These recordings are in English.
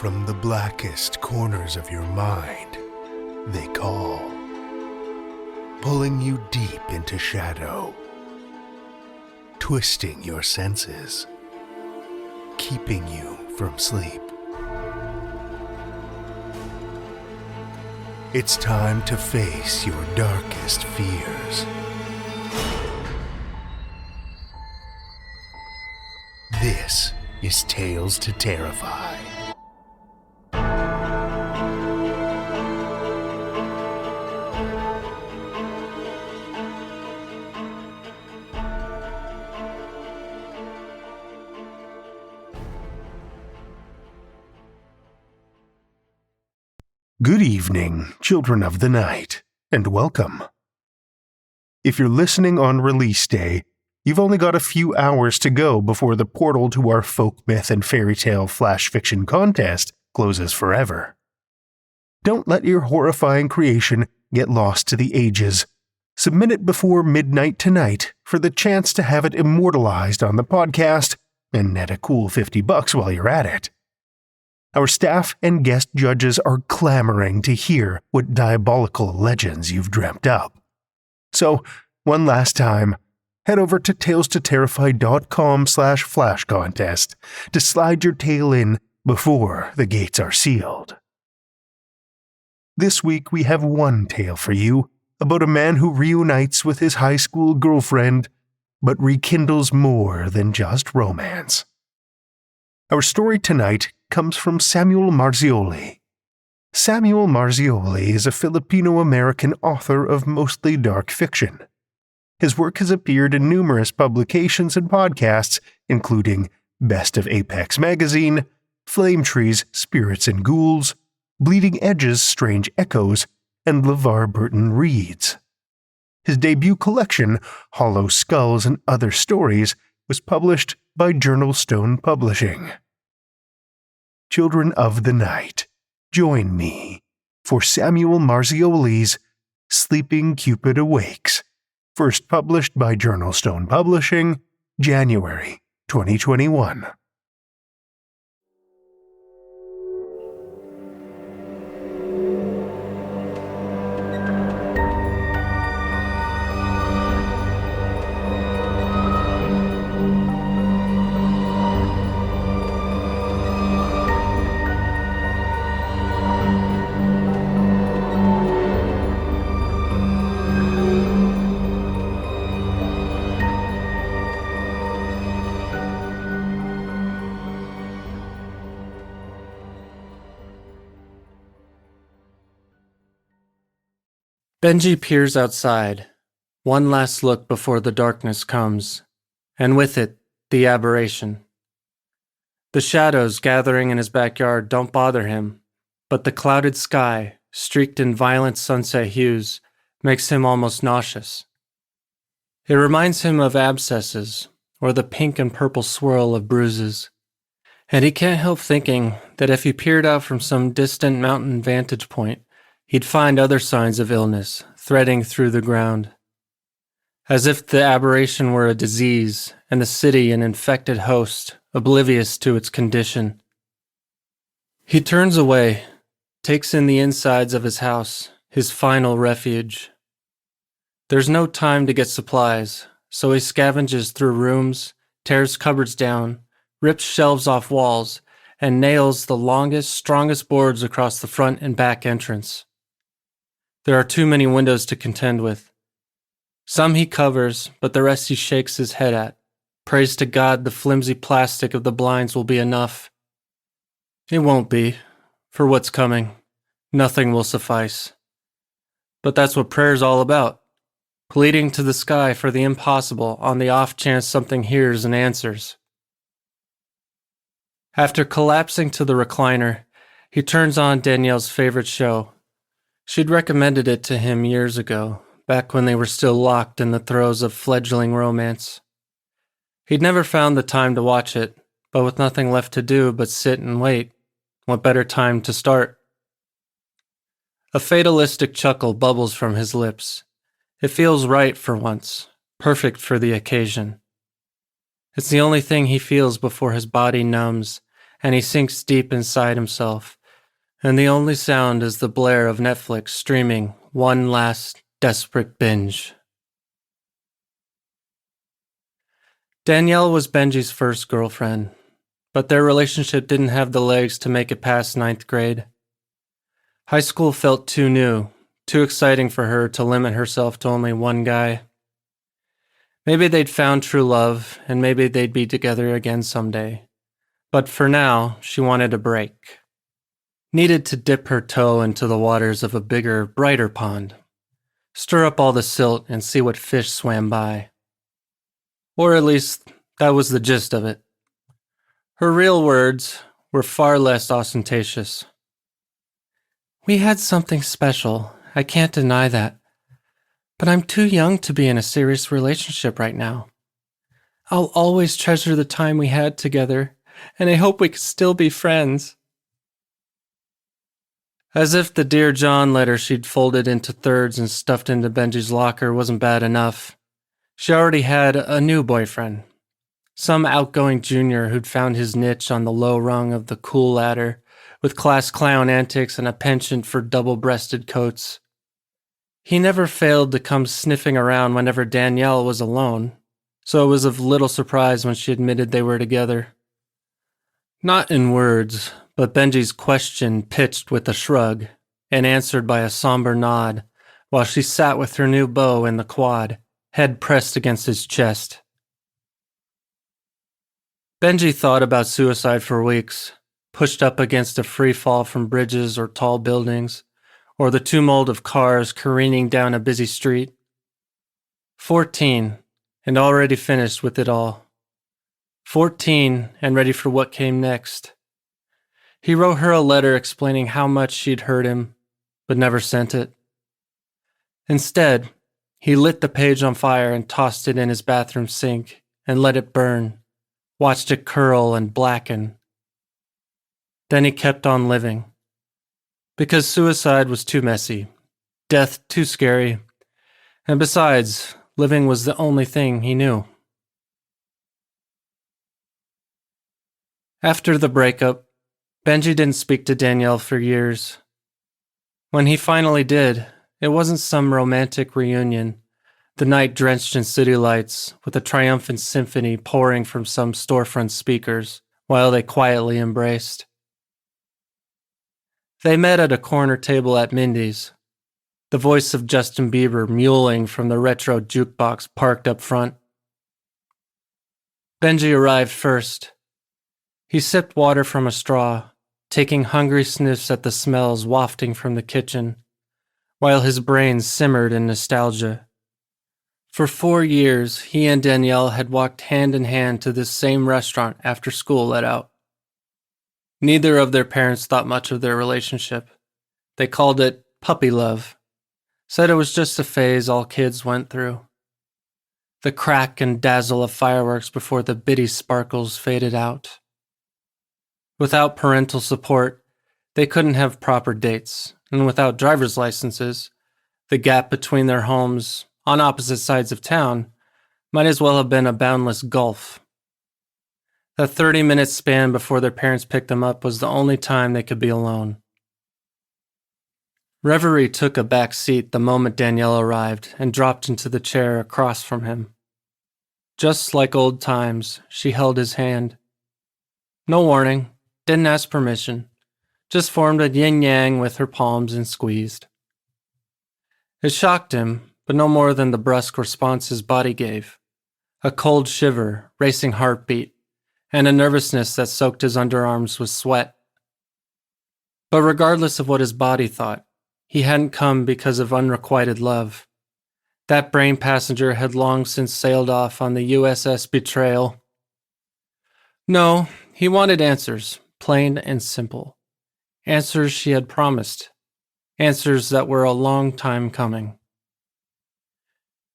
from the blackest corners of your mind, they call, pulling you deep into shadow, twisting your senses, keeping you from sleep. It's time to face your darkest fears. This is Tales to Terrify. Good evening, children of the night, and welcome. If you're listening on release day, you've only got a few hours to go before the portal to our folk myth and fairy tale flash fiction contest closes forever. Don't let your horrifying creation get lost to the ages. Submit it before midnight tonight for the chance to have it immortalized on the podcast and net a cool $50 while you're at it. Our staff and guest judges are clamoring to hear what diabolical legends you've dreamt up. So, one last time, head over to talestoterrify.com/flash contest to slide your tale in before the gates are sealed. This week we have one tale for you about a man who reunites with his high school girlfriend, but rekindles more than just romance. Our story tonight comes from Samuel Marzioli. Samuel Marzioli is a Filipino-American author of mostly dark fiction. His work has appeared in numerous publications and podcasts, including Best of Apex Magazine, Flame Tree's Spirits and Ghouls, Bleeding Edge's Strange Echoes, and LeVar Burton Reads. His debut collection, Hollow Skulls and Other Stories, was published by Journal Stone Publishing. Children of the night, join me for Samuel Marzioli's Sleeping Cupid Awakes, first published by Journal Stone Publishing, January 2021. Benji peers outside, one last look before the darkness comes, and with it, the aberration. The shadows gathering in his backyard don't bother him, but the clouded sky, streaked in violent sunset hues, makes him almost nauseous. It reminds him of abscesses, or the pink and purple swirl of bruises, and he can't help thinking that if he peered out from some distant mountain vantage point, he'd find other signs of illness threading through the ground. As if the aberration were a disease and the city an infected host, oblivious to its condition. He turns away, takes in the insides of his house, his final refuge. There's no time to get supplies, so he scavenges through rooms, tears cupboards down, rips shelves off walls, and nails the longest, strongest boards across the front and back entrance. There are too many windows to contend with. Some he covers, but the rest he shakes his head at. Prays to God the flimsy plastic of the blinds will be enough. It won't be. For what's coming, nothing will suffice. But that's what prayer's all about. Pleading to the sky for the impossible on the off chance something hears and answers. After collapsing to the recliner, he turns on Danielle's favorite show. She'd recommended it to him years ago, back when they were still locked in the throes of fledgling romance. He'd never found the time to watch it, but with nothing left to do but sit and wait, what better time to start? A fatalistic chuckle bubbles from his lips. It feels right for once, perfect for the occasion. It's the only thing he feels before his body numbs and he sinks deep inside himself, and the only sound is the blare of Netflix streaming one last desperate binge. Danielle was Benji's first girlfriend, but their relationship didn't have the legs to make it past 9th grade. High school felt too new, too exciting for her to limit herself to only one guy. Maybe they'd found true love, and maybe they'd be together again someday. But for now, she wanted a break. Needed to dip her toe into the waters of a bigger, brighter pond. Stir up all the silt and see what fish swam by. Or at least, that was the gist of it. Her real words were far less ostentatious. "We had something special, I can't deny that. But I'm too young to be in a serious relationship right now. I'll always treasure the time we had together, and I hope we can still be friends." As if the Dear John letter she'd folded into thirds and stuffed into Benji's locker wasn't bad enough, she already had a new boyfriend. Some outgoing junior who'd found his niche on the low rung of the cool ladder, with class clown antics and a penchant for double-breasted coats. He never failed to come sniffing around whenever Danielle was alone, so it was of little surprise when she admitted they were together. Not in words, but Benji's question pitched with a shrug, and answered by a somber nod, while she sat with her new beau in the quad, head pressed against his chest. Benji thought about suicide for weeks, pushed up against a free fall from bridges or tall buildings, or the tumult of cars careening down a busy street. 14, and already finished with it all. 14, and ready for what came next. He wrote her a letter explaining how much she'd hurt him, but never sent it. Instead, he lit the page on fire and tossed it in his bathroom sink and let it burn, watched it curl and blacken. Then he kept on living. Because suicide was too messy, death too scary, and besides, living was the only thing he knew. After the breakup, Benji didn't speak to Danielle for years. When he finally did, it wasn't some romantic reunion, the night drenched in city lights, with a triumphant symphony pouring from some storefront speakers, while they quietly embraced. They met at a corner table at Mindy's, the voice of Justin Bieber mewling from the retro jukebox parked up front. Benji arrived first. He sipped water from a straw, taking hungry sniffs at the smells wafting from the kitchen, while his brain simmered in nostalgia. For 4 years, he and Danielle had walked hand in hand to this same restaurant after school let out. Neither of their parents thought much of their relationship. They called it puppy love, said it was just a phase all kids went through. The crack and dazzle of fireworks before the bitty sparkles faded out. Without parental support, they couldn't have proper dates, and without driver's licenses, the gap between their homes, on opposite sides of town, might as well have been a boundless gulf. The 30-minute span before their parents picked them up was the only time they could be alone. Reverie took a back seat the moment Danielle arrived and dropped into the chair across from him. Just like old times, she held his hand. No warning, didn't ask permission, just formed a yin-yang with her palms and squeezed. It shocked him, but no more than the brusque response his body gave. A cold shiver, racing heartbeat, and a nervousness that soaked his underarms with sweat. But regardless of what his body thought, he hadn't come because of unrequited love. That brain passenger had long since sailed off on the USS Betrayal. No, he wanted answers, plain and simple. Answers she had promised. Answers that were a long time coming.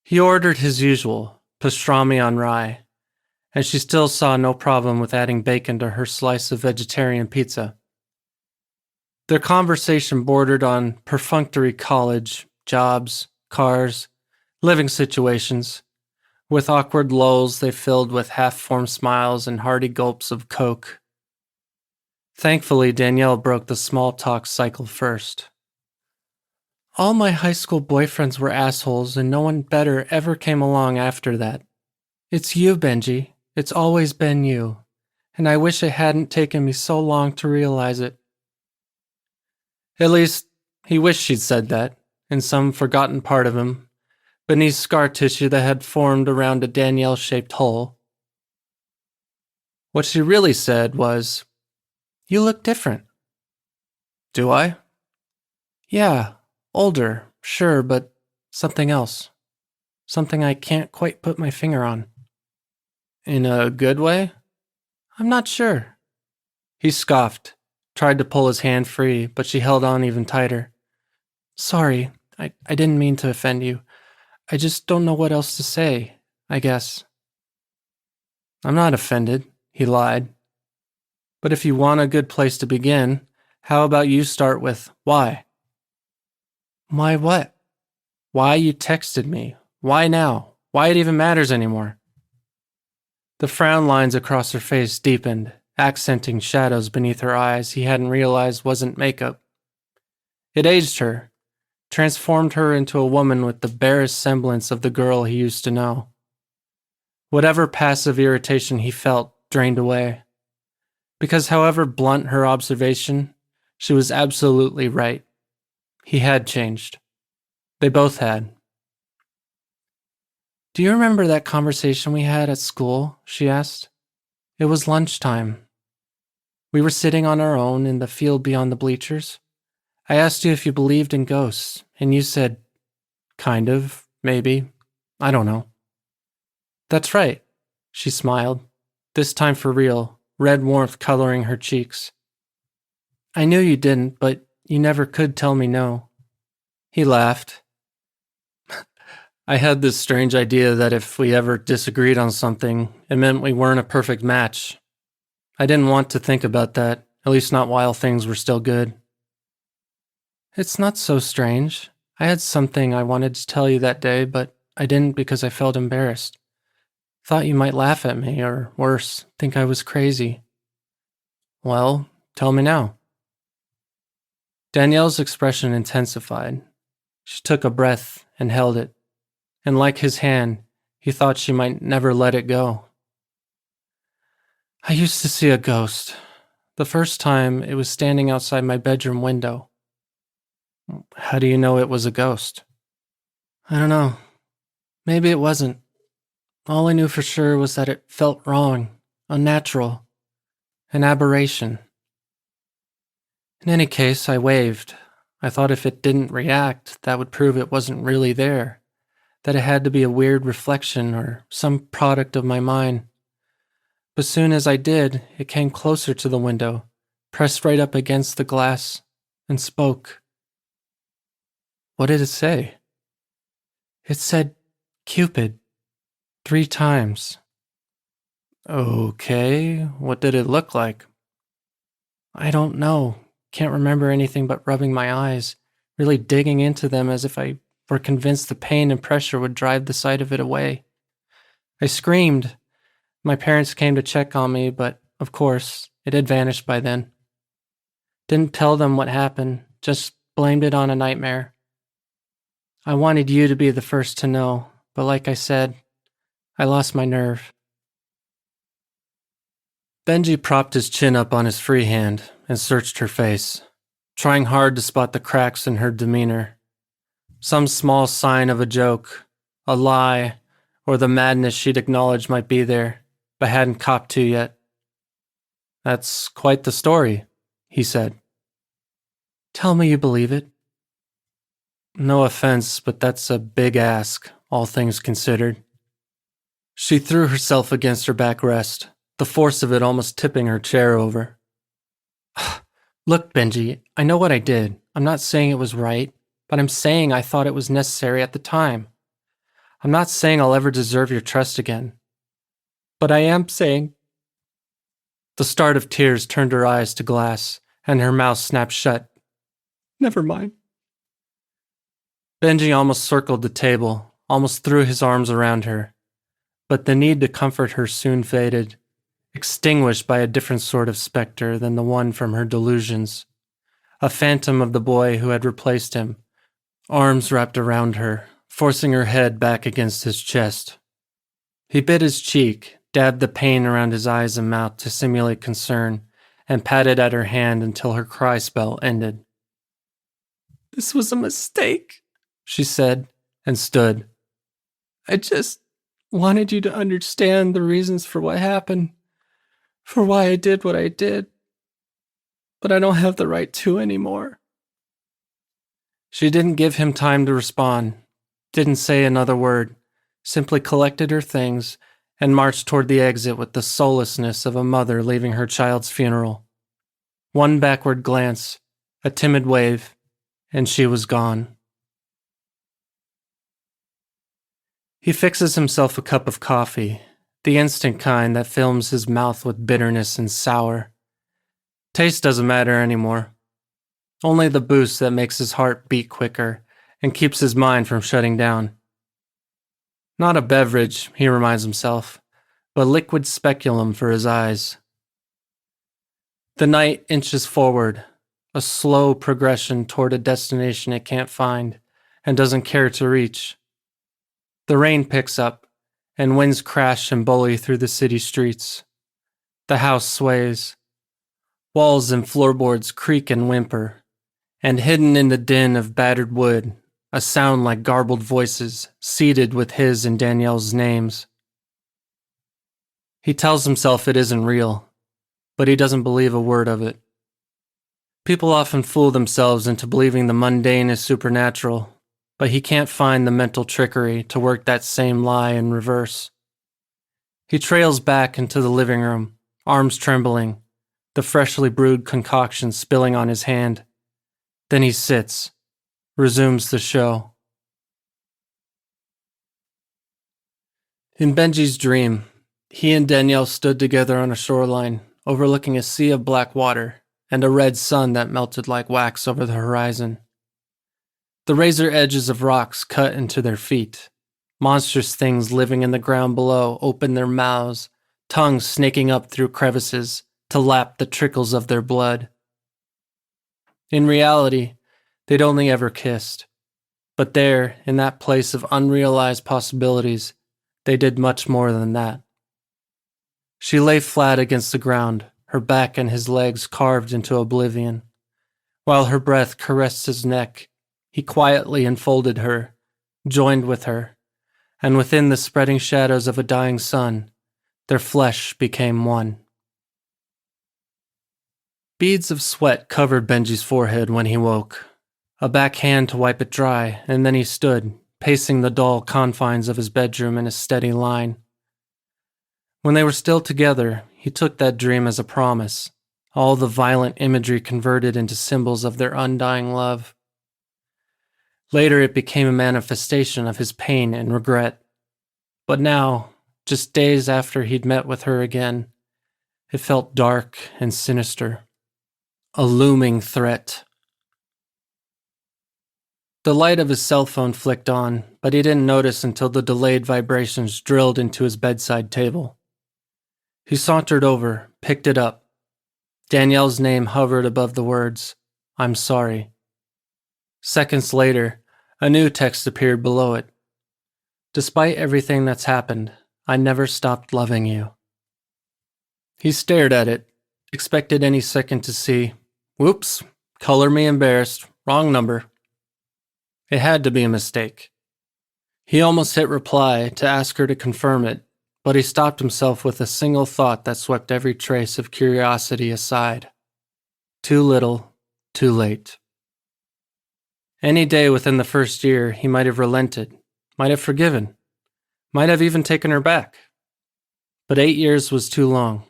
He ordered his usual, pastrami on rye, and she still saw no problem with adding bacon to her slice of vegetarian pizza. Their conversation bordered on perfunctory college, jobs, cars, living situations. With awkward lulls they filled with half-formed smiles and hearty gulps of Coke. Thankfully, Danielle broke the small talk cycle first. All my high school boyfriends were assholes, and no one better ever came along after that. It's you, Benji. It's always been you. And I wish it hadn't taken me so long to realize it. At least, he wished she'd said that, in some forgotten part of him, beneath scar tissue that had formed around a Danielle-shaped hole. What she really said was, "You look different." Do I? Yeah, older, sure, but something else. Something I can't quite put my finger on. In a good way? I'm not sure. He scoffed, tried to pull his hand free, but she held on even tighter. Sorry, I didn't mean to offend you. I just don't know what else to say, I guess. I'm not offended, he lied. But if you want a good place to begin, how about you start with why? Why what? Why you texted me? Why now? Why it even matters anymore? The frown lines across her face deepened, accenting shadows beneath her eyes he hadn't realized wasn't makeup. It aged her, transformed her into a woman with the barest semblance of the girl he used to know. Whatever passive irritation he felt drained away. Because however blunt her observation, she was absolutely right. He had changed. They both had. Do you remember that conversation we had at school? She asked. It was lunchtime. We were sitting on our own in the field beyond the bleachers. I asked you if you believed in ghosts, and you said, kind of, maybe, I don't know. That's right, she smiled, this time for real, red warmth coloring her cheeks. I knew you didn't, but you never could tell me no. He laughed. I had this strange idea that if we ever disagreed on something, it meant we weren't a perfect match. I didn't want to think about that, at least not while things were still good. It's not so strange. I had something I wanted to tell you that day, but I didn't because I felt embarrassed. Thought you might laugh at me, or worse, think I was crazy. Well, tell me now. Danielle's expression intensified. She took a breath and held it. And like his hand, he thought she might never let it go. I used to see a ghost. The first time, it was standing outside my bedroom window. How do you know it was a ghost? I don't know. Maybe it wasn't. All I knew for sure was that it felt wrong, unnatural, an aberration. In any case, I waved. I thought if it didn't react, that would prove it wasn't really there. That it had to be a weird reflection or some product of my mind. But soon as I did, it came closer to the window, pressed right up against the glass, and spoke. What did it say? It said, Cupid, 3 times. Okay, what did it look like? I don't know. Can't remember anything but rubbing my eyes, really digging into them as if I were convinced the pain and pressure would drive the sight of it away. I screamed. My parents came to check on me, but, of course, it had vanished by then. Didn't tell them what happened, just blamed it on a nightmare. I wanted you to be the first to know, but like I said, I lost my nerve. Benji propped his chin up on his free hand and searched her face, trying hard to spot the cracks in her demeanor. Some small sign of a joke, a lie, or the madness she'd acknowledged might be there, but hadn't copped to yet. That's quite the story, he said. Tell me you believe it. No offense, but that's a big ask, all things considered. She threw herself against her backrest, the force of it almost tipping her chair over. Look, Benji, I know what I did. I'm not saying it was right, but I'm saying I thought it was necessary at the time. I'm not saying I'll ever deserve your trust again. But I am saying... The start of tears turned her eyes to glass, and her mouth snapped shut. Never mind. Benji almost circled the table, almost threw his arms around her. But the need to comfort her soon faded. extinguished by a different sort of specter than the one from her delusions, a phantom of the boy who had replaced him, arms wrapped around her, forcing her head back against his chest. He bit his cheek, dabbed the pain around his eyes and mouth to simulate concern, and patted at her hand until her cry spell ended. "This was a mistake," she said, and stood. "I just wanted you to understand the reasons for what happened, for why I did what I did. But I don't have the right to anymore." She didn't give him time to respond, didn't say another word, simply collected her things and marched toward the exit with the soullessness of a mother leaving her child's funeral. One backward glance, a timid wave, and she was gone. He fixes himself a cup of coffee, the instant kind that fills his mouth with bitterness and sour. Taste doesn't matter anymore. Only the boost that makes his heart beat quicker and keeps his mind from shutting down. Not a beverage, he reminds himself, but liquid speculum for his eyes. The night inches forward, a slow progression toward a destination it can't find and doesn't care to reach. The rain picks up, and winds crash and bully through the city streets. The house sways. Walls and floorboards creak and whimper, and hidden in the din of battered wood, a sound like garbled voices, seated with his and Danielle's names. He tells himself it isn't real, but he doesn't believe a word of it. People often fool themselves into believing the mundane is supernatural, but he can't find the mental trickery to work that same lie in reverse. He trails back into the living room, arms trembling, the freshly brewed concoction spilling on his hand. Then he sits, resumes the show. In Benji's dream, he and Danielle stood together on a shoreline, overlooking a sea of black water and a red sun that melted like wax over the horizon. The razor edges of rocks cut into their feet. Monstrous things living in the ground below open their mouths, tongues snaking up through crevices to lap the trickles of their blood. In reality, they'd only ever kissed. But there, in that place of unrealized possibilities, they did much more than that. She lay flat against the ground, her back and his legs carved into oblivion. While her breath caressed his neck, he quietly enfolded her, joined with her, and within the spreading shadows of a dying sun, their flesh became one. Beads of sweat covered Benji's forehead when he woke. A back hand to wipe it dry, and then he stood, pacing the dull confines of his bedroom in a steady line. When they were still together, he took that dream as a promise, all the violent imagery converted into symbols of their undying love. Later it became a manifestation of his pain and regret. But now, just days after he'd met with her again, it felt dark and sinister. A looming threat. The light of his cell phone flicked on, but he didn't notice until the delayed vibrations drilled into his bedside table. He sauntered over, picked it up. Danielle's name hovered above the words, "I'm sorry." Seconds later, a new text appeared below it. "Despite everything that's happened, I never stopped loving you." He stared at it, expected any second to see, "Whoops, color me embarrassed, wrong number." It had to be a mistake. He almost hit reply to ask her to confirm it, but he stopped himself with a single thought that swept every trace of curiosity aside. Too little, too late. Any day within the first year, he might have relented, might have forgiven, might have even taken her back. But 8 years was too long,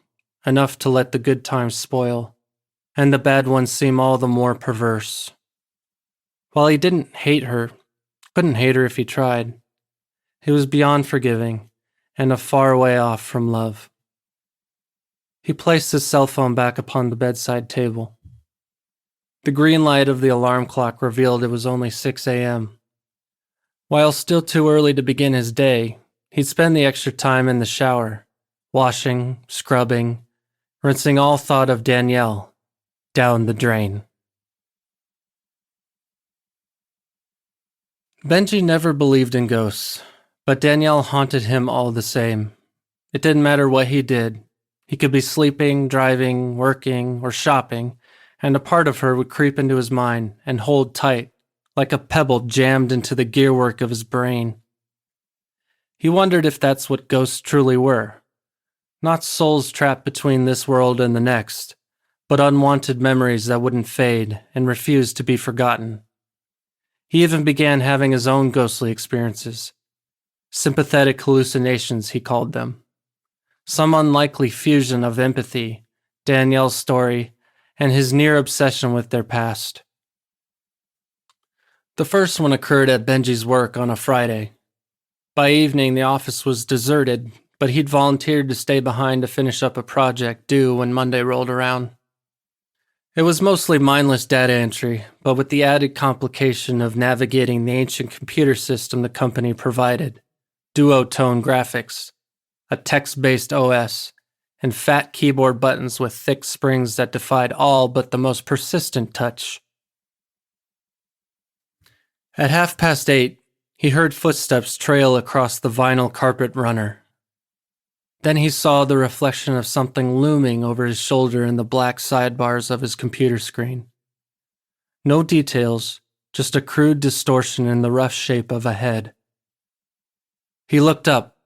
enough to let the good times spoil, and the bad ones seem all the more perverse. While he didn't hate her, couldn't hate her if he tried, he was beyond forgiving and a far way off from love. He placed his cell phone back upon the bedside table. The green light of the alarm clock revealed it was only 6 a.m. While still too early to begin his day, he'd spend the extra time in the shower, washing, scrubbing, rinsing all thought of Danielle down the drain. Benji never believed in ghosts, but Danielle haunted him all the same. It didn't matter what he did. He could be sleeping, driving, working, or shopping, and a part of her would creep into his mind and hold tight, like a pebble jammed into the gearwork of his brain. He wondered if that's what ghosts truly were. Not souls trapped between this world and the next, but unwanted memories that wouldn't fade and refuse to be forgotten. He even began having his own ghostly experiences. Sympathetic hallucinations, he called them. Some unlikely fusion of empathy, Danielle's story, and his near obsession with their past. The first one occurred at Benji's work on a Friday. By evening, the office was deserted, but he'd volunteered to stay behind to finish up a project due when Monday rolled around. It was mostly mindless data entry, but with the added complication of navigating the ancient computer system the company provided, duotone graphics, a text-based OS, and fat keyboard buttons with thick springs that defied all but the most persistent touch. At 8:30, he heard footsteps trail across the vinyl carpet runner. Then he saw the reflection of something looming over his shoulder in the black sidebars of his computer screen. No details, just a crude distortion in the rough shape of a head. He looked up,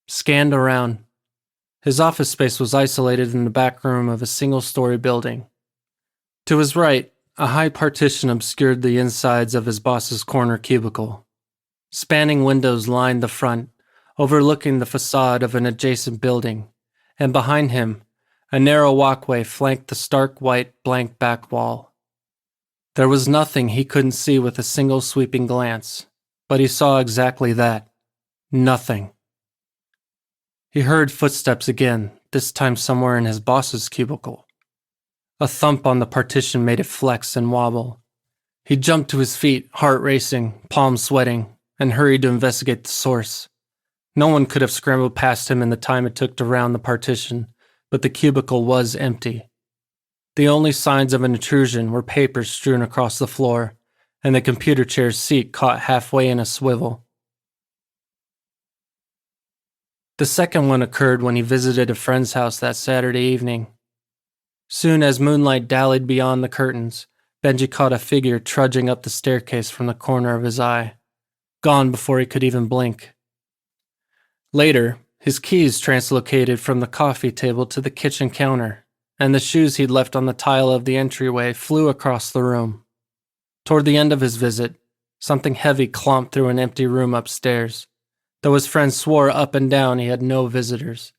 scanned around. His office space was isolated in the back room of a single-story building. To his right, a high partition obscured the insides of his boss's corner cubicle. Spanning windows lined the front, overlooking the facade of an adjacent building, and behind him, a narrow walkway flanked the stark white blank back wall. There was nothing he couldn't see with a single sweeping glance, but he saw exactly that. Nothing. He heard footsteps again, this time somewhere in his boss's cubicle. A thump on the partition made it flex and wobble. He jumped to his feet, heart racing, palms sweating, and hurried to investigate the source. No one could have scrambled past him in the time it took to round the partition, but the cubicle was empty. The only signs of an intrusion were papers strewn across the floor, and the computer chair's seat caught halfway in a swivel. The second one occurred when he visited a friend's house that Saturday evening. Soon as moonlight dallied beyond the curtains, Benji caught a figure trudging up the staircase from the corner of his eye, gone before he could even blink. Later, his keys translocated from the coffee table to the kitchen counter, and the shoes he'd left on the tile of the entryway flew across the room. Toward the end of his visit, something heavy clomped through an empty room upstairs, though his friend swore up and down he had no visitors,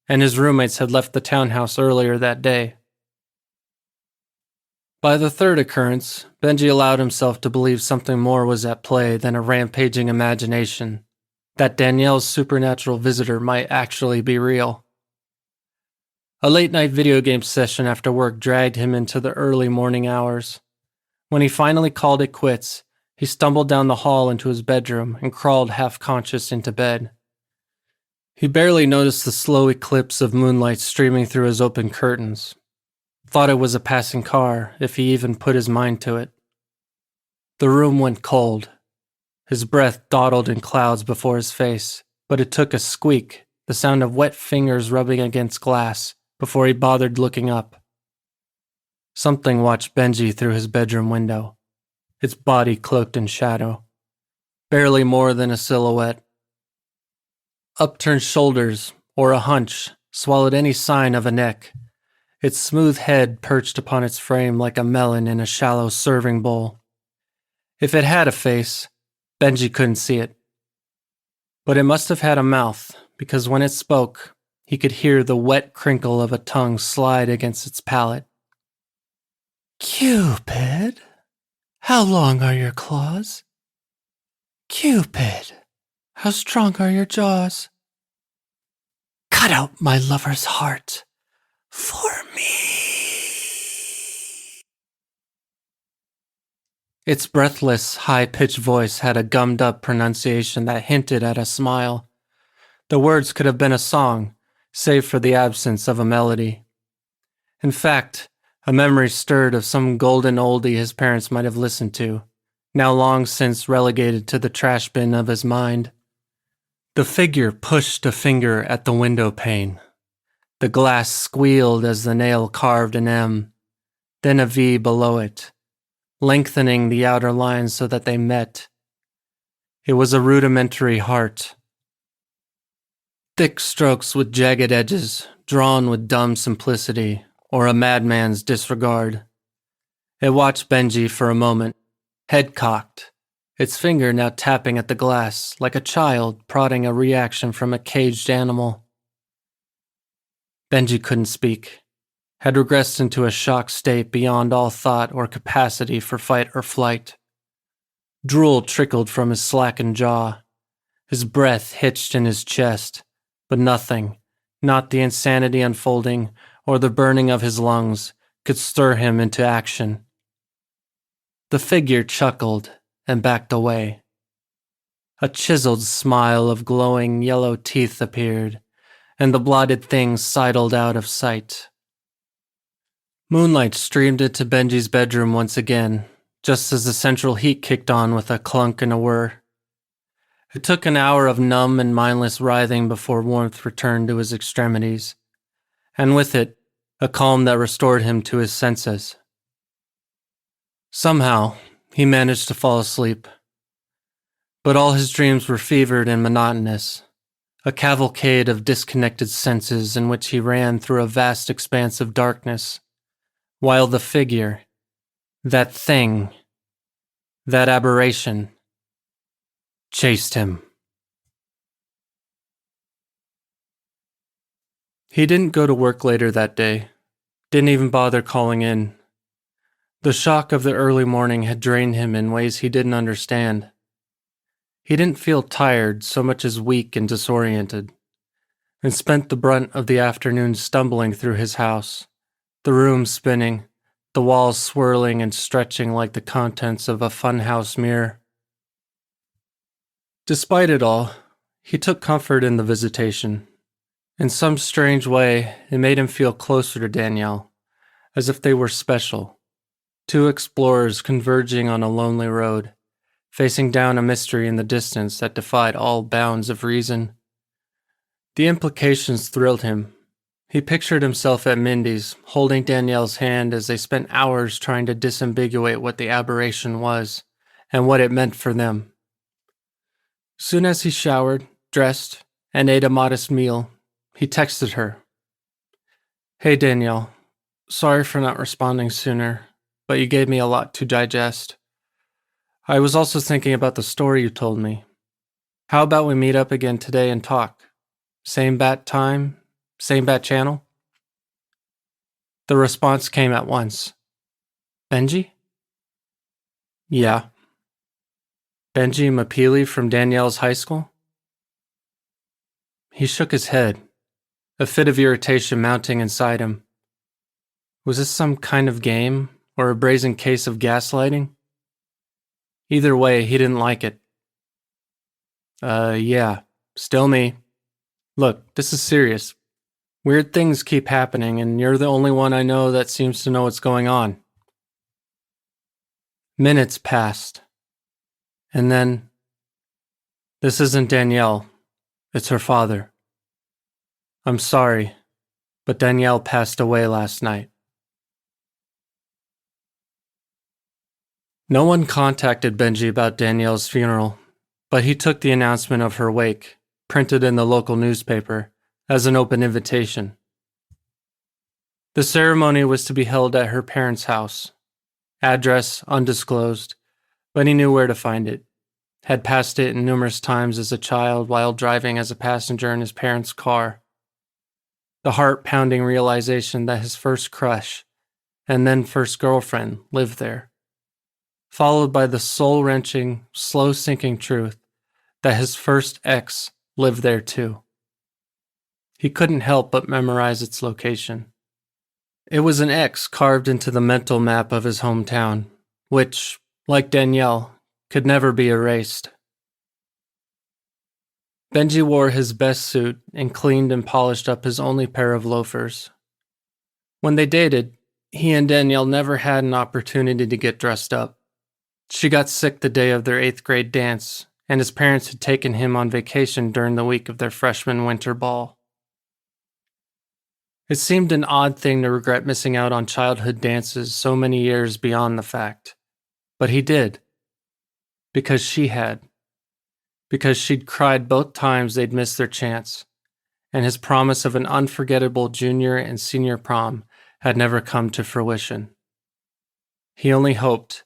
and his roommates had left the townhouse earlier that day. By the third occurrence, Benji allowed himself to believe something more was at play than a rampaging imagination, that Danielle's supernatural visitor might actually be real. A late-night video game session after work dragged him into the early morning hours. When he finally called it quits, he stumbled down the hall into his bedroom and crawled half-conscious into bed. He barely noticed the slow eclipse of moonlight streaming through his open curtains. Thought it was a passing car, if he even put his mind to it. The room went cold. His breath dawdled in clouds before his face, but it took a squeak, the sound of wet fingers rubbing against glass, before he bothered looking up. Something watched Benji through his bedroom window, its body cloaked in shadow, barely more than a silhouette. Upturned shoulders, or a hunch, swallowed any sign of a neck, its smooth head perched upon its frame like a melon in a shallow serving bowl. If it had a face, Benji couldn't see it. But it must have had a mouth, because when it spoke, he could hear the wet crinkle of a tongue slide against its palate. "Cupid, how long are your claws? Cupid, how strong are your jaws? Cut out my lover's heart for me." Its breathless, high-pitched voice had a gummed-up pronunciation that hinted at a smile. The words could have been a song, save for the absence of a melody. In fact, a memory stirred of some golden oldie his parents might have listened to, now long since relegated to the trash bin of his mind. The figure pushed a finger at the window pane. The glass squealed as the nail carved an M, then a V below it, lengthening the outer lines so that they met. It was a rudimentary heart. Thick strokes with jagged edges, drawn with dumb simplicity, or a madman's disregard. It watched Benji for a moment, head cocked, its finger now tapping at the glass like a child prodding a reaction from a caged animal. Benji couldn't speak, had regressed into a shocked state beyond all thought or capacity for fight or flight. Drool trickled from his slackened jaw. His breath hitched in his chest, but nothing, not the insanity unfolding or the burning of his lungs, could stir him into action. The figure chuckled and backed away. A chiseled smile of glowing yellow teeth appeared, and the blotted thing sidled out of sight. Moonlight streamed into Benji's bedroom once again, just as the central heat kicked on with a clunk and a whir. It took an hour of numb and mindless writhing before warmth returned to his extremities, and with it, a calm that restored him to his senses. Somehow, he managed to fall asleep. But all his dreams were fevered and monotonous, a cavalcade of disconnected senses in which he ran through a vast expanse of darkness, while the figure, that thing, that aberration, chased him. He didn't go to work later that day, didn't even bother calling in. The shock of the early morning had drained him in ways he didn't understand. He didn't feel tired so much as weak and disoriented, and spent the brunt of the afternoon stumbling through his house, the room spinning, the walls swirling and stretching like the contents of a funhouse mirror. Despite it all, he took comfort in the visitation. In some strange way, it made him feel closer to Danielle, as if they were special. Two explorers converging on a lonely road, facing down a mystery in the distance that defied all bounds of reason. The implications thrilled him. He pictured himself at Mindy's, holding Danielle's hand as they spent hours trying to disambiguate what the aberration was, and what it meant for them. Soon as he showered, dressed, and ate a modest meal, he texted her. "Hey Danielle, sorry for not responding sooner, but you gave me a lot to digest. I was also thinking about the story you told me. How about we meet up again today and talk? Same bat time, same bat channel?" The response came at once. "Benji?" "Yeah." "Benji Mapili from Danielle's high school?" He shook his head, a fit of irritation mounting inside him. Was this some kind of game, or a brazen case of gaslighting? Either way, he didn't like it. Yeah, still me. Look, this is serious. Weird things keep happening, and you're the only one I know that seems to know what's going on." Minutes passed. And then, "This isn't Danielle. It's her father. I'm sorry, but Danielle passed away last night." No one contacted Benji about Danielle's funeral, but he took the announcement of her wake, printed in the local newspaper, as an open invitation. The ceremony was to be held at her parents' house. Address undisclosed, but he knew where to find it. Had passed it numerous times as a child while driving as a passenger in his parents' car. The heart-pounding realization that his first crush, and then first girlfriend, lived there. Followed by the soul-wrenching, slow-sinking truth that his first ex lived there too. He couldn't help but memorize its location. It was an X carved into the mental map of his hometown, which, like Danielle, could never be erased. Benji wore his best suit and cleaned and polished up his only pair of loafers. When they dated, he and Danielle never had an opportunity to get dressed up. She got sick the day of their 8th grade dance, and his parents had taken him on vacation during the week of their freshman winter ball. It seemed an odd thing to regret missing out on childhood dances so many years beyond the fact. But he did. Because she had. Because she'd cried both times they'd missed their chance, and his promise of an unforgettable junior and senior prom had never come to fruition. He only hoped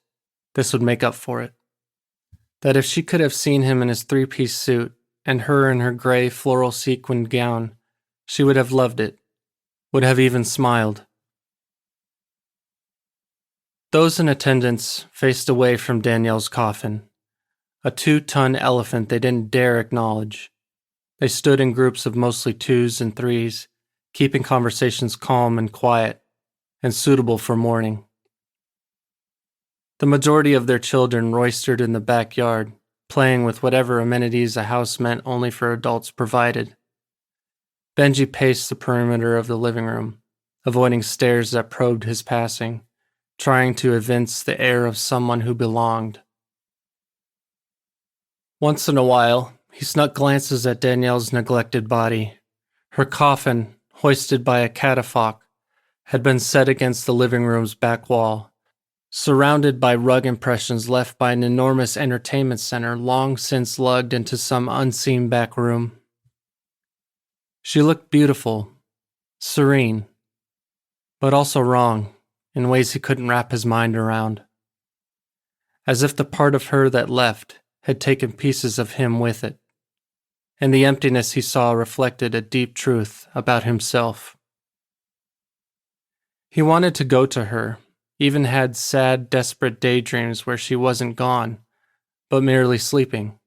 this would make up for it. That if she could have seen him in his 3-piece suit and her in her gray floral sequined gown, she would have loved it, would have even smiled. Those in attendance faced away from Danielle's coffin, a 2-ton elephant they didn't dare acknowledge. They stood in groups of mostly 2s and 3s, keeping conversations calm and quiet, and suitable for mourning. The majority of their children roistered in the backyard, playing with whatever amenities a house meant only for adults provided. Benji paced the perimeter of the living room, avoiding stares that probed his passing, trying to evince the air of someone who belonged. Once in a while, he snuck glances at Danielle's neglected body. Her coffin, hoisted by a catafalque, had been set against the living room's back wall, surrounded by rug impressions left by an enormous entertainment center long since lugged into some unseen back room. She looked beautiful, serene, but also wrong in ways he couldn't wrap his mind around. As if the part of her that left had taken pieces of him with it, and the emptiness he saw reflected a deep truth about himself. He wanted to go to her, even had sad, desperate daydreams where she wasn't gone, but merely sleeping.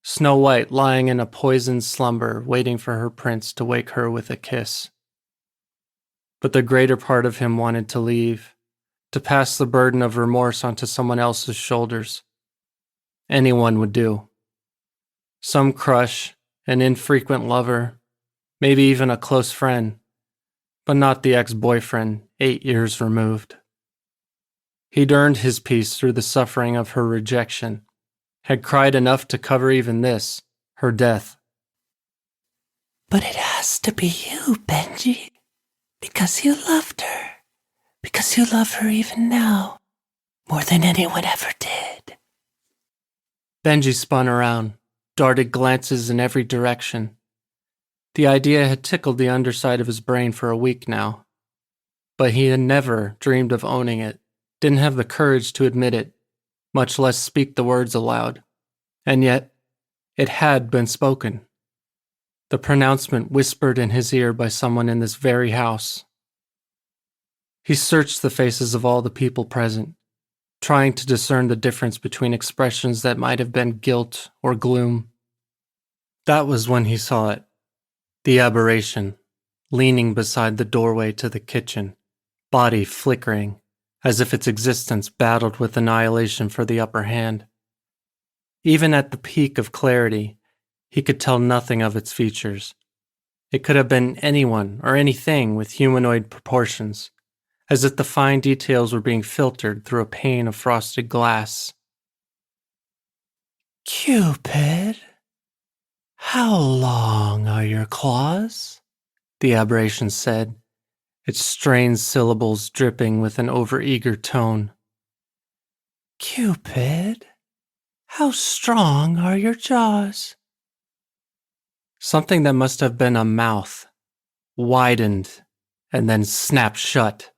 Snow White lying in a poisoned slumber, waiting for her prince to wake her with a kiss. But the greater part of him wanted to leave, to pass the burden of remorse onto someone else's shoulders. Anyone would do. Some crush, an infrequent lover, maybe even a close friend, but not the ex-boyfriend 8 years removed. He'd earned his peace through the suffering of her rejection, had cried enough to cover even this, her death. But it has to be you, Benji, because you loved her, because you love her even now, more than anyone ever did. Benji spun around, darted glances in every direction. The idea had tickled the underside of his brain for a week now, but he had never dreamed of owning it, didn't have the courage to admit it, much less speak the words aloud. And yet, it had been spoken. The pronouncement whispered in his ear by someone in this very house. He searched the faces of all the people present, trying to discern the difference between expressions that might have been guilt or gloom. That was when he saw it. The aberration, leaning beside the doorway to the kitchen, body flickering, as if its existence battled with annihilation for the upper hand. Even at the peak of clarity, he could tell nothing of its features. It could have been anyone or anything with humanoid proportions, as if the fine details were being filtered through a pane of frosted glass. Cupid, how long are your claws? The aberration said, its strained syllables dripping with an overeager tone. Cupid, how strong are your jaws? Something that must have been a mouth widened and then snapped shut.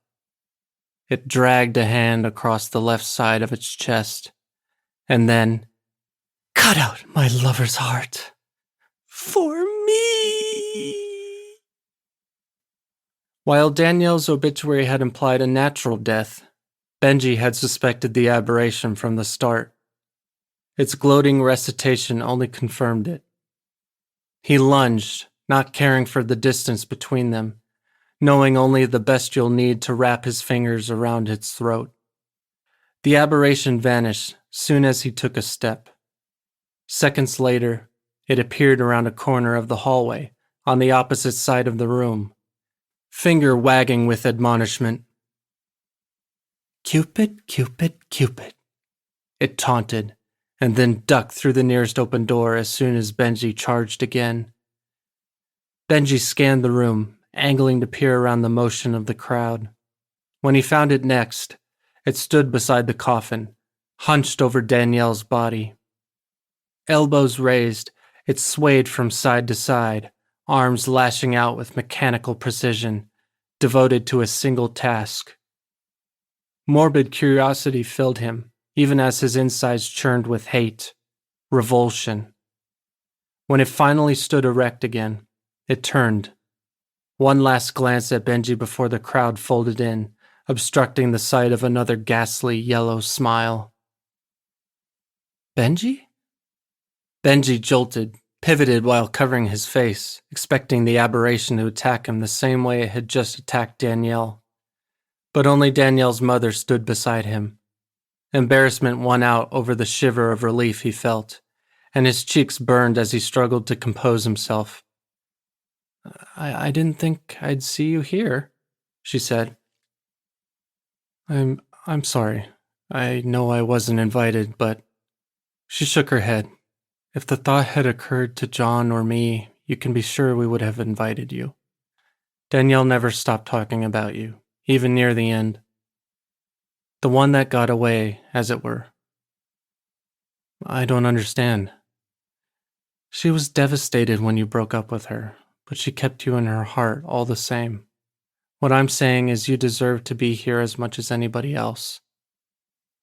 It dragged a hand across the left side of its chest, and then cut out my lover's heart for me. While Danielle's obituary had implied a natural death, Benji had suspected the aberration from the start. Its gloating recitation only confirmed it. He lunged, not caring for the distance between them, knowing only the bestial need to wrap his fingers around its throat. The aberration vanished soon as he took a step. Seconds later, it appeared around a corner of the hallway on the opposite side of the room, finger wagging with admonishment. Cupid, Cupid, Cupid, it taunted, and then ducked through the nearest open door as soon as Benji charged again. Benji scanned the room, angling to peer around the motion of the crowd. When he found it next, it stood beside the coffin, hunched over Danielle's body. Elbows raised, it swayed from side to side, arms lashing out with mechanical precision, devoted to a single task. Morbid curiosity filled him, even as his insides churned with hate, revulsion. When it finally stood erect again, it turned. One last glance at Benji before the crowd folded in, obstructing the sight of another ghastly yellow smile. Benji? Benji jolted, pivoted while covering his face, expecting the aberration to attack him the same way it had just attacked Danielle. But only Danielle's mother stood beside him. Embarrassment won out over the shiver of relief he felt, and his cheeks burned as he struggled to compose himself. I didn't think I'd see you here, she said. I'm sorry. I know I wasn't invited, but... She shook her head. If the thought had occurred to John or me, you can be sure we would have invited you. Danielle never stopped talking about you, even near the end. The one that got away, as it were. I don't understand. She was devastated when you broke up with her, but she kept you in her heart all the same. What I'm saying is you deserve to be here as much as anybody else.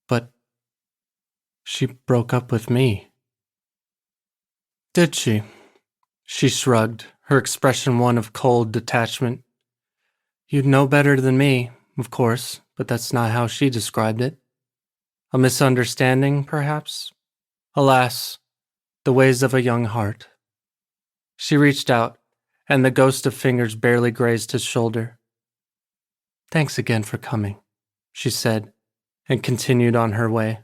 But she broke up with me. Did she? She shrugged, her expression one of cold detachment. You'd know better than me, of course, but that's not how she described it. A misunderstanding, perhaps? Alas, the ways of a young heart. She reached out, and the ghost of fingers barely grazed his shoulder. Thanks again for coming, she said, and continued on her way.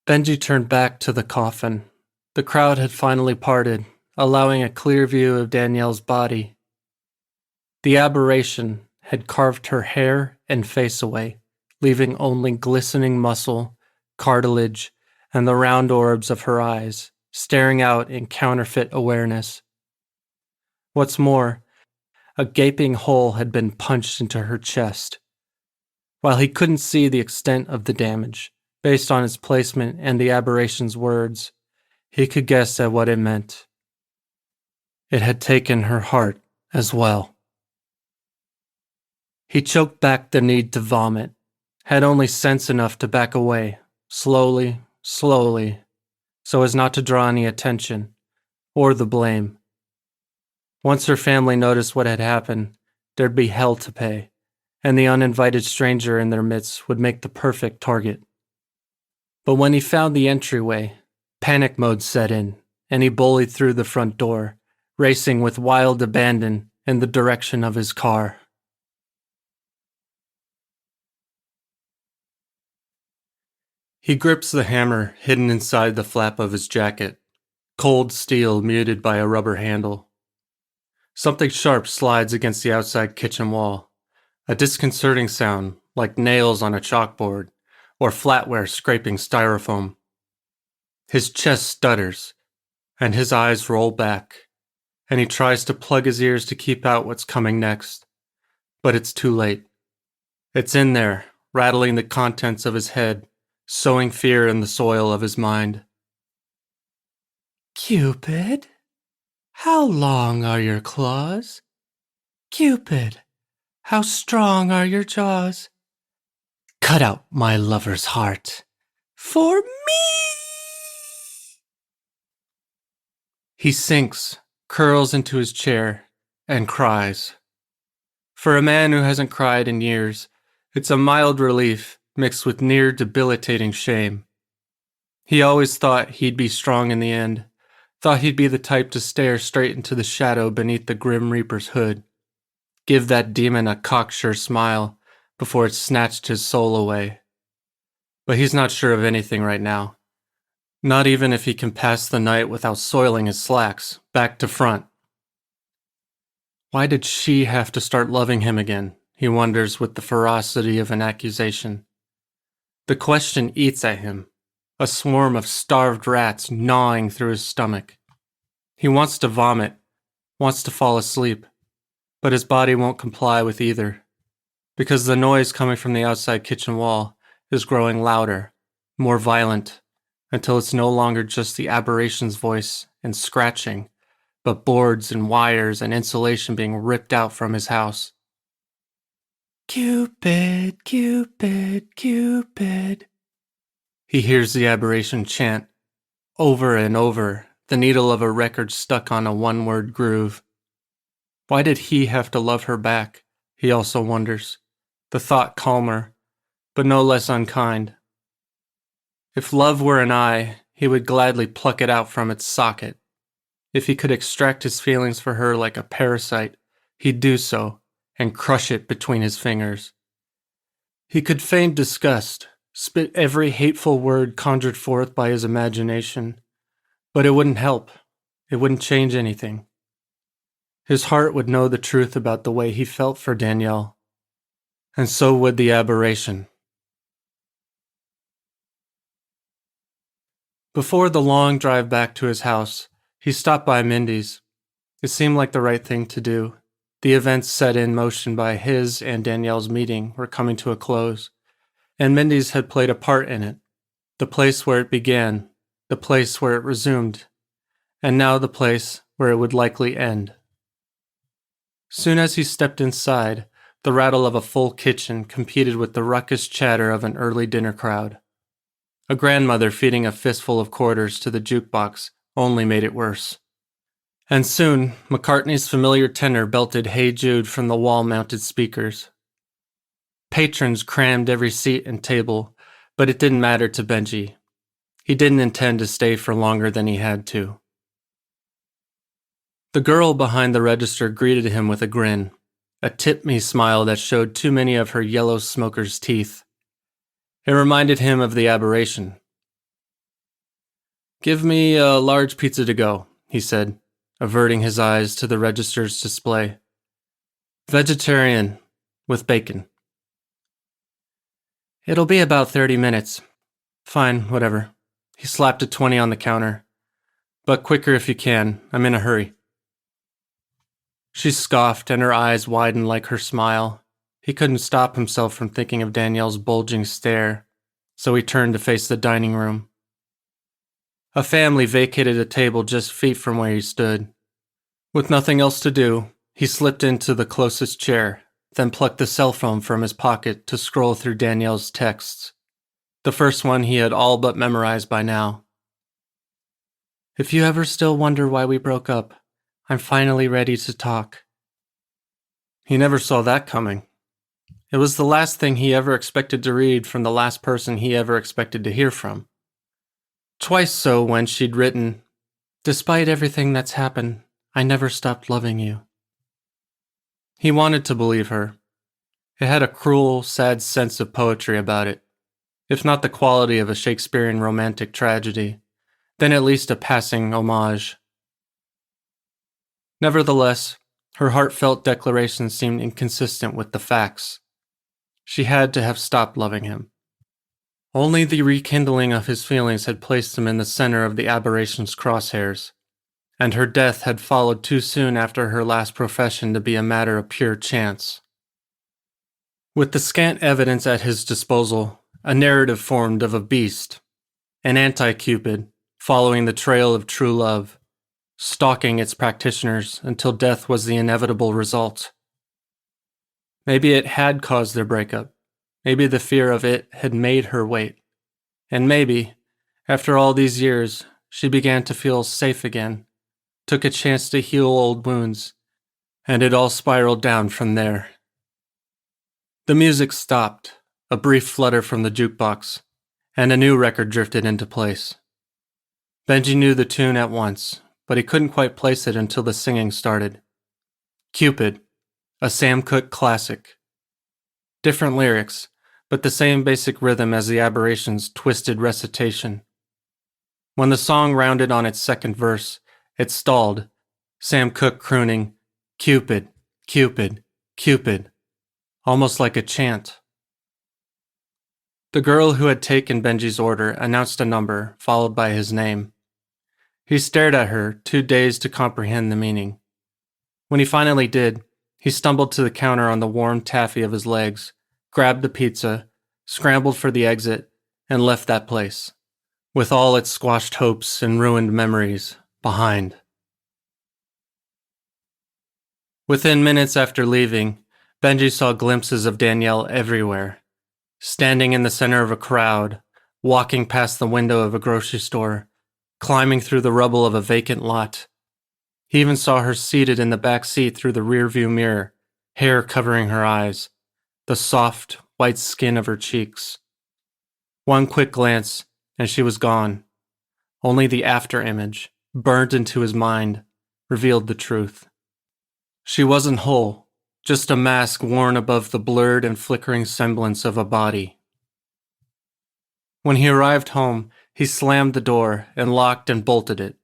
Benji turned back to the coffin. The crowd had finally parted, allowing a clear view of Danielle's body. The aberration had carved her hair and face away, leaving only glistening muscle, cartilage, and the round orbs of her eyes, staring out in counterfeit awareness. What's more, a gaping hole had been punched into her chest. While he couldn't see the extent of the damage, based on its placement and the aberration's words, he could guess at what it meant. It had taken her heart as well. He choked back the need to vomit, had only sense enough to back away, slowly, so as not to draw any attention, or the blame. Once her family noticed what had happened, there'd be hell to pay, and the uninvited stranger in their midst would make the perfect target. But when he found the entryway, panic mode set in, and he bullied through the front door, racing with wild abandon in the direction of his car. He grips the hammer hidden inside the flap of his jacket, cold steel muted by a rubber handle. Something sharp slides against the outside kitchen wall, a disconcerting sound like nails on a chalkboard or flatware scraping styrofoam. His chest stutters, and his eyes roll back, and he tries to plug his ears to keep out what's coming next. But it's too late. It's in there, rattling the contents of his head, sowing fear in the soil of his mind. Cupid, how long are your claws? Cupid, how strong are your jaws? Cut out my lover's heart for me! He sinks, curls into his chair, and cries. For a man who hasn't cried in years, it's a mild relief mixed with near debilitating shame. He always thought he'd be strong in the end, thought he'd be the type to stare straight into the shadow beneath the Grim Reaper's hood, give that demon a cocksure smile before it snatched his soul away. But he's not sure of anything right now. Not even if he can pass the night without soiling his slacks, back to front. Why did she have to start loving him again? He wonders with the ferocity of an accusation. The question eats at him, a swarm of starved rats gnawing through his stomach. He wants to vomit, wants to fall asleep, but his body won't comply with either, because the noise coming from the outside kitchen wall is growing louder, more violent, until it's no longer just the aberration's voice and scratching, but boards and wires and insulation being ripped out from his house. Cupid, Cupid, Cupid. He hears the aberration chant, over and over, the needle of a record stuck on a one-word groove. Why did he have to love her back? He also wonders, the thought calmer, but no less unkind. If love were an eye, he would gladly pluck it out from its socket. If he could extract his feelings for her like a parasite, he'd do so and crush it between his fingers. He could feign disgust, spit every hateful word conjured forth by his imagination, but it wouldn't help. It wouldn't change anything. His heart would know the truth about the way he felt for Danielle, and so would the aberration. Before the long drive back to his house, he stopped by Mindy's. It seemed like the right thing to do. The events set in motion by his and Danielle's meeting were coming to a close, and Mindy's had played a part in it. The place where it began, the place where it resumed, and now the place where it would likely end. Soon as he stepped inside, the rattle of a full kitchen competed with the ruckus chatter of an early dinner crowd. A grandmother feeding a fistful of quarters to the jukebox only made it worse. And soon, McCartney's familiar tenor belted Hey Jude from the wall-mounted speakers. Patrons crammed every seat and table, but it didn't matter to Benji. He didn't intend to stay for longer than he had to. The girl behind the register greeted him with a grin, a tip-me smile that showed too many of her yellow smoker's teeth. It reminded him of the aberration. "Give me a large pizza to go," he said, averting his eyes to the register's display. "Vegetarian, with bacon." "It'll be about 30 minutes. Fine, whatever." He slapped a 20 on the counter. "But quicker if you can. I'm in a hurry." She scoffed, and her eyes widened like her smile. He couldn't stop himself from thinking of Danielle's bulging stare, so he turned to face the dining room. A family vacated a table just feet from where he stood. With nothing else to do, he slipped into the closest chair, then plucked the cell phone from his pocket to scroll through Danielle's texts. The first one he had all but memorized by now. "If you ever still wonder why we broke up, I'm finally ready to talk." He never saw that coming. It was the last thing he ever expected to read from the last person he ever expected to hear from. Twice so when she'd written, "Despite everything that's happened, I never stopped loving you." He wanted to believe her. It had a cruel, sad sense of poetry about it. If not the quality of a Shakespearean romantic tragedy, then at least a passing homage. Nevertheless, her heartfelt declaration seemed inconsistent with the facts. She had to have stopped loving him. Only the rekindling of his feelings had placed him in the center of the aberration's crosshairs, and her death had followed too soon after her last profession to be a matter of pure chance. With the scant evidence at his disposal, a narrative formed of a beast, an anti-Cupid, following the trail of true love, stalking its practitioners until death was the inevitable result. Maybe it had caused their breakup. Maybe the fear of it had made her wait. And maybe, after all these years, she began to feel safe again, took a chance to heal old wounds, and it all spiraled down from there. The music stopped, a brief flutter from the jukebox, and a new record drifted into place. Benji knew the tune at once, but he couldn't quite place it until the singing started. Cupid, a Sam Cooke classic. Different lyrics, but the same basic rhythm as the aberration's twisted recitation. When the song rounded on its second verse, it stalled, Sam Cooke crooning, "Cupid, Cupid, Cupid, almost like a chant. The girl who had taken Benji's order announced a number, followed by his name. He stared at her, too dazed to comprehend the meaning. When he finally did, he stumbled to the counter on the warm taffy of his legs, grabbed the pizza, scrambled for the exit, and left that place, with all its squashed hopes and ruined memories behind. Within minutes after leaving, Benji saw glimpses of Danielle everywhere, standing in the center of a crowd, walking past the window of a grocery store, climbing through the rubble of a vacant lot. He even saw her seated in the back seat through the rearview mirror, hair covering her eyes, the soft, white skin of her cheeks. One quick glance, and she was gone. Only the after image, burned into his mind, revealed the truth. She wasn't whole, just a mask worn above the blurred and flickering semblance of a body. When he arrived home, he slammed the door and locked and bolted it.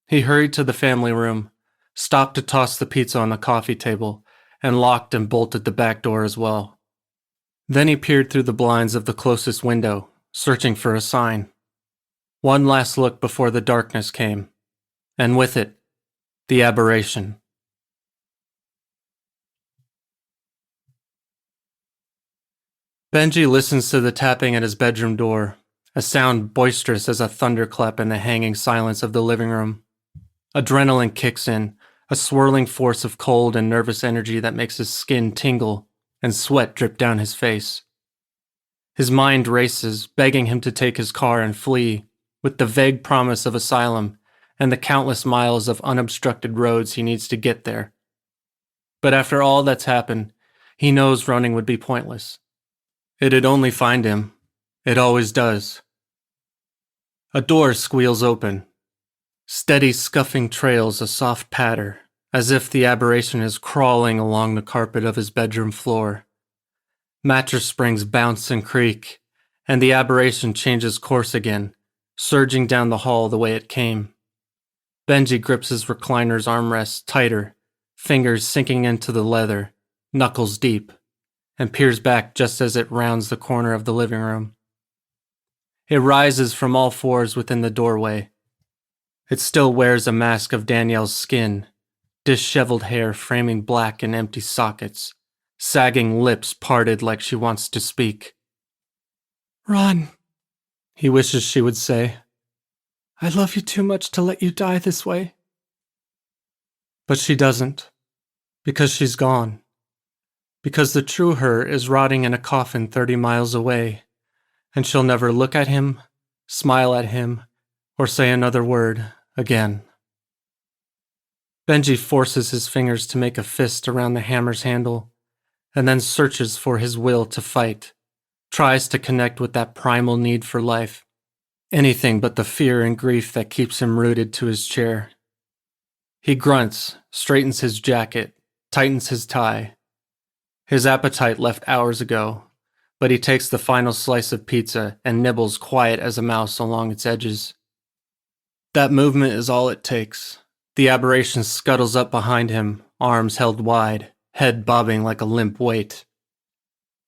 He hurried to the family room, stopped to toss the pizza on the coffee table, and locked and bolted the back door as well. Then he peered through the blinds of the closest window, searching for a sign. One last look before the darkness came, and with it, the aberration. Benji listens to the tapping at his bedroom door, a sound boisterous as a thunderclap in the hanging silence of the living room. Adrenaline kicks in, a swirling force of cold and nervous energy that makes his skin tingle and sweat drip down his face. His mind races, begging him to take his car and flee, with the vague promise of asylum and the countless miles of unobstructed roads he needs to get there. But after all that's happened, he knows running would be pointless. It'd only find him. It always does. A door squeals open. Steady scuffing trails a soft patter, as if the aberration is crawling along the carpet of his bedroom floor. Mattress springs bounce and creak, and the aberration changes course again, surging down the hall the way it came. Benji grips his recliner's armrest tighter, fingers sinking into the leather, knuckles deep, and peers back just as it rounds the corner of the living room. It rises from all fours within the doorway. It still wears a mask of Danielle's skin, disheveled hair framing black and empty sockets, sagging lips parted like she wants to speak. Run, He wishes she would say, I love you too much to let you die this way. but she doesn't, because she's gone. Because the true her is rotting in a coffin 30 miles away, and she'll never look at him, smile at him, or say another word again. Benji forces his fingers to make a fist around the hammer's handle, and then searches for his will to fight, tries to connect with that primal need for life, anything but the fear and grief that keeps him rooted to his chair. He grunts, straightens his jacket, tightens his tie. His appetite left hours ago, but he takes the final slice of pizza and nibbles quiet as a mouse along its edges. That movement is all it takes. The aberration scuttles up behind him, arms held wide, head bobbing like a limp weight.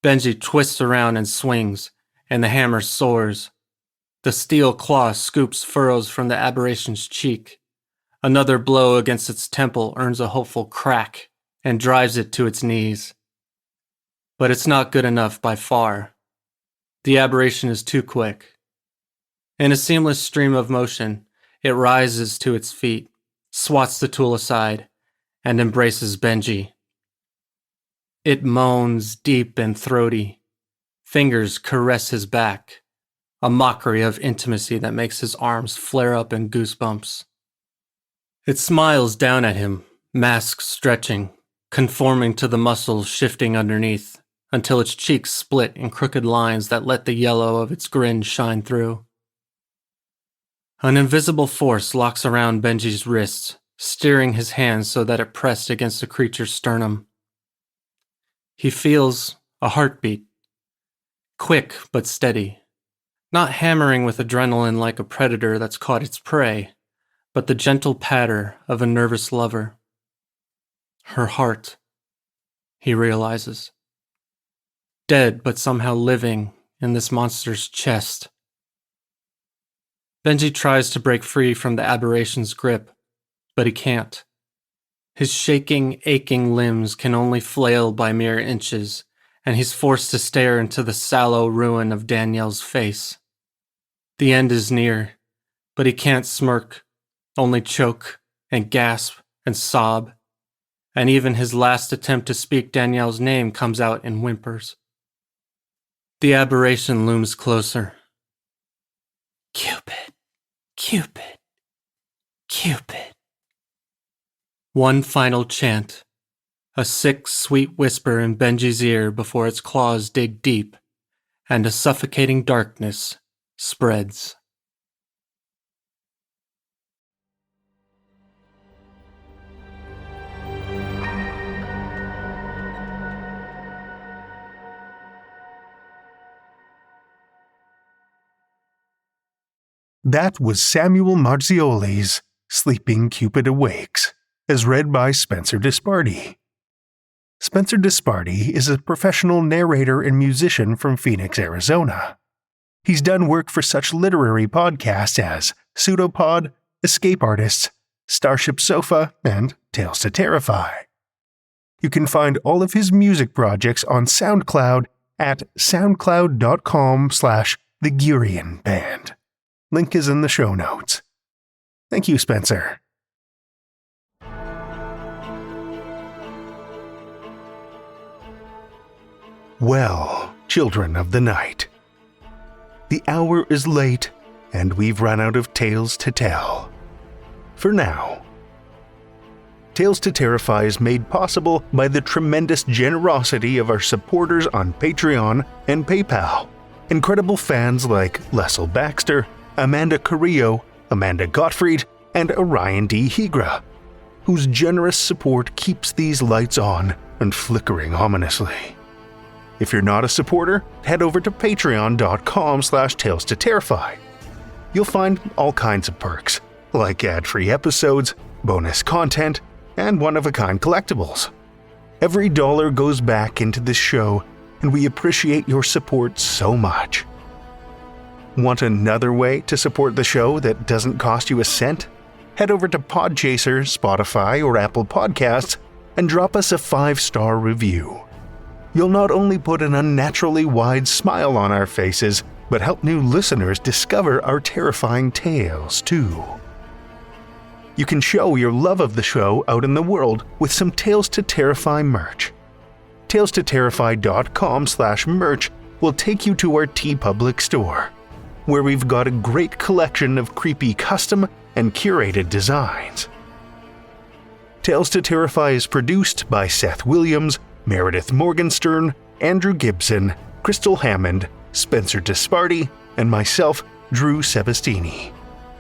Benji twists around and swings, and the hammer soars. The steel claw scoops furrows from the aberration's cheek. Another blow against its temple earns a hopeful crack and drives it to its knees. But it's not good enough by far. The aberration is too quick. In a seamless stream of motion, it rises to its feet, swats the tool aside, and embraces Benji. It moans deep and throaty. Fingers caress his back, a mockery of intimacy that makes his arms flare up in goosebumps. It smiles down at him, mask stretching, conforming to the muscles shifting underneath, until its cheeks split in crooked lines that let the yellow of its grin shine through. An invisible force locks around Benji's wrists, steering his hand so that it pressed against the creature's sternum. He feels a heartbeat, quick but steady, not hammering with adrenaline like a predator that's caught its prey, but the gentle patter of a nervous lover. Her heart, he realizes. Dead, but somehow living in this monster's chest. Benji tries to break free from the aberration's grip, but he can't. His shaking, aching limbs can only flail by mere inches, and he's forced to stare into the sallow ruin of Danielle's face. The end is near, but he can't smirk, only choke and gasp and sob, and even his last attempt to speak Danielle's name comes out in whimpers. The aberration looms closer. Cupid, Cupid, Cupid. One final chant, a sick, sweet whisper in Benji's ear before its claws dig deep, and a suffocating darkness spreads. That was Samuel Marzioli's Sleeping Cupid Awakes, as read by Spencer DiSparti. Spencer DiSparti is a professional narrator and musician from Phoenix, Arizona. He's done work for such literary podcasts as Pseudopod, Escape Artists, Starship Sofa, and Tales to Terrify. You can find all of his music projects on SoundCloud at soundcloud.com/thegurianband. Link is in the show notes. Thank you, Spencer. Well, children of the night, the hour is late and we've run out of tales to tell. For now. Tales to Terrify is made possible by the tremendous generosity of our supporters on Patreon and PayPal. Incredible fans like Lestle Baxter, Amanda Carrillo, Amanda Gottfried, and Orion D. Hegre, whose generous support keeps these lights on and flickering ominously. If you're not a supporter, head over to patreon.com/Tales to Terrify. You'll find all kinds of perks, like ad-free episodes, bonus content, and one-of-a-kind collectibles. Every dollar goes back into this show, and we appreciate your support so much. Want another way to support the show that doesn't cost you a cent? Head over to Podchaser, Spotify, or Apple Podcasts and drop us a 5-star review. You'll not only put an unnaturally wide smile on our faces, but help new listeners discover our terrifying tales too. You can show your love of the show out in the world with some Tales to Terrify merch. TalesToTerrify.com/merch will take you to our TeePublic store, where we've got a great collection of creepy custom and curated designs. Tales to Terrify is produced by Seth Williams, Meredith Morgenstern, Andrew Gibson, Crystal Hammond, Spencer DiSparti, and myself, Drew Sebastini,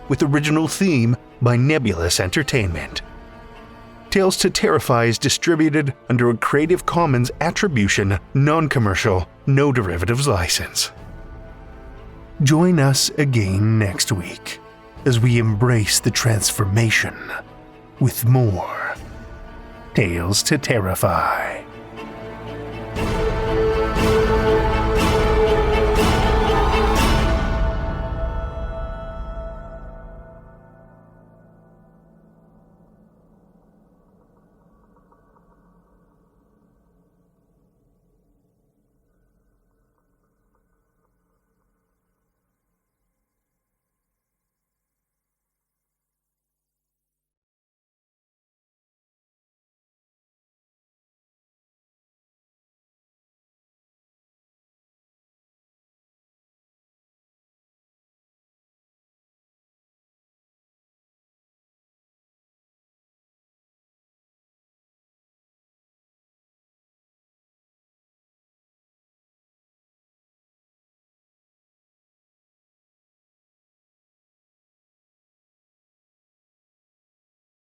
with original theme by Nebulous Entertainment. Tales to Terrify is distributed under a Creative Commons Attribution, Non-Commercial, No Derivatives license. Join us again next week as we embrace the transformation with more Tales to Terrify.